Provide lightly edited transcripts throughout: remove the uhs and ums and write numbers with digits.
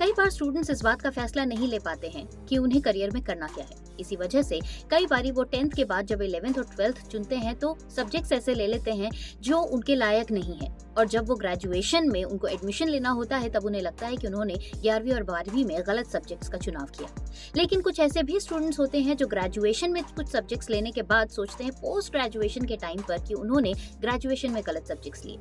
कई बार स्टूडेंट्स इस बात का फैसला नहीं ले पाते हैं कि उन्हें करियर में करना क्या है। इसी वजह से कई बारी वो 10th के बाद जब 11th और 12th चुनते हैं तो सब्जेक्ट्स ऐसे ले लेते हैं जो उनके लायक नहीं है, और जब वो ग्रेजुएशन में उनको एडमिशन लेना होता है तब उन्हें लगता है कि उन्होंने 11वीं और 12वीं में गलत सब्जेक्ट्स का चुनाव किया। लेकिन कुछ ऐसे भी स्टूडेंट्स होते हैं जो ग्रेजुएशन में कुछ सब्जेक्ट्स लेने के बाद सोचते हैं पोस्ट ग्रेजुएशन के टाइम पर कि उन्होंने ग्रेजुएशन में गलत सब्जेक्ट्स लिए।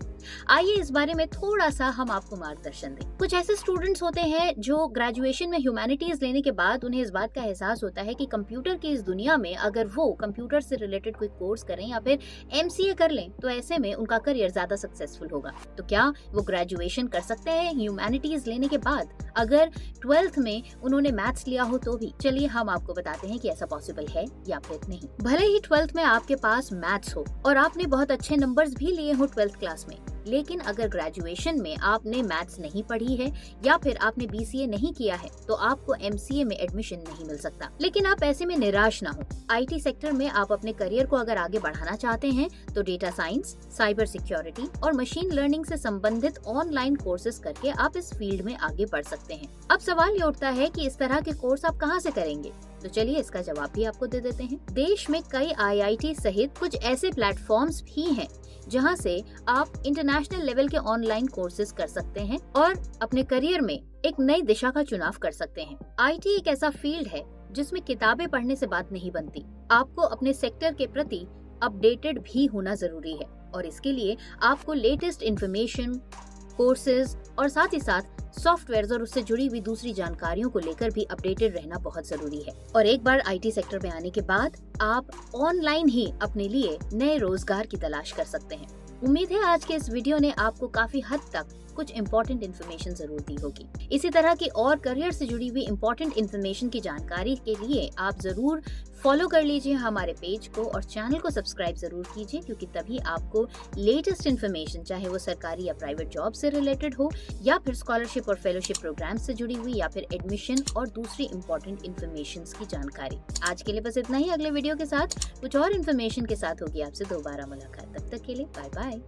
आइए इस बारे में थोड़ा सा हम आपको मार्गदर्शन दें। कुछ ऐसे स्टूडेंट्स होते हैं जो ग्रेजुएशन में ह्यूमैनिटीज लेने के बाद उन्हें इस बात का एहसास होता है कि कंप्यूटर की इस दुनिया में अगर वो कंप्यूटर से रिलेटेड कोई कोर्स करें या फिर MCA कर लें तो ऐसे में उनका करियर ज्यादा सक्सेसफुल होगा। तो क्या वो ग्रेजुएशन कर सकते हैं ह्यूमैनिटीज लेने के बाद अगर 12th में उन्होंने मैथ्स लिया हो तो भी? चलिए हम आपको बताते हैं कि ऐसा पॉसिबल है या फिर नहीं। भले ही 12th में आपके पास मैथ्स हो और आपने बहुत अच्छे नंबर्स भी लिए हो 12th क्लास में, लेकिन अगर ग्रेजुएशन में आपने मैथ्स नहीं पढ़ी है या फिर आपने BCA नहीं किया है तो आपको MCA में एडमिशन नहीं मिल सकता। लेकिन आप ऐसे में निराश ना हो। IT सेक्टर में आप अपने करियर को अगर आगे बढ़ाना चाहते हैं तो डेटा साइंस, साइबर सिक्योरिटी और मशीन लर्निंग से संबंधित ऑनलाइन कोर्सेज करके आप इस फील्ड में आगे बढ़ सकते हैं। अब सवाल ये उठता है कि इस तरह के कोर्स आप कहाँ से करेंगे? तो चलिए इसका जवाब भी आपको दे देते हैं। देश में कई IIT सहित कुछ ऐसे प्लेटफॉर्म्स भी हैं जहां से आप इंटरनेशनल लेवल के ऑनलाइन कोर्सेज कर सकते हैं और अपने करियर में एक नई दिशा का चुनाव कर सकते हैं। IT एक ऐसा फील्ड है जिसमें किताबें पढ़ने से बात नहीं बनती। आपको अपने सेक्टर के प्रति अपडेटेड भी होना जरूरी है और इसके लिए आपको लेटेस्ट इंफॉर्मेशन, कोर्सेज और साथ ही साथ सॉफ्टवेयर और उससे जुड़ी हुई दूसरी जानकारियों को लेकर भी अपडेटेड रहना बहुत जरूरी है। और एक बार IT सेक्टर में आने के बाद आप ऑनलाइन ही अपने लिए नए रोजगार की तलाश कर सकते हैं। उम्मीद है आज के इस वीडियो ने आपको काफी हद तक कुछ इम्पोर्टेंट इन्फॉर्मेशन जरूर दी होगी। इसी तरह की और करियर से जुड़ी हुई इम्पोर्टेंट इन्फॉर्मेशन की जानकारी के लिए आप जरूर फॉलो कर लीजिए हमारे पेज को और चैनल को सब्सक्राइब जरूर कीजिए, क्योंकि तभी आपको लेटेस्ट इन्फॉर्मेशन, चाहे वो सरकारी या प्राइवेट जॉब से रिलेटेड हो या फिर स्कॉलरशिप और फेलोशिप प्रोग्राम से जुड़ी हुई या फिर एडमिशन और दूसरी इम्पोर्टेंट इन्फॉर्मेशन की जानकारी। आज के लिए बस इतना ही। अगले वीडियो के साथ कुछ और इन्फॉर्मेशन के साथ होगी आपसे दोबारा मुलाकात। तब तक के लिए बाय बाय।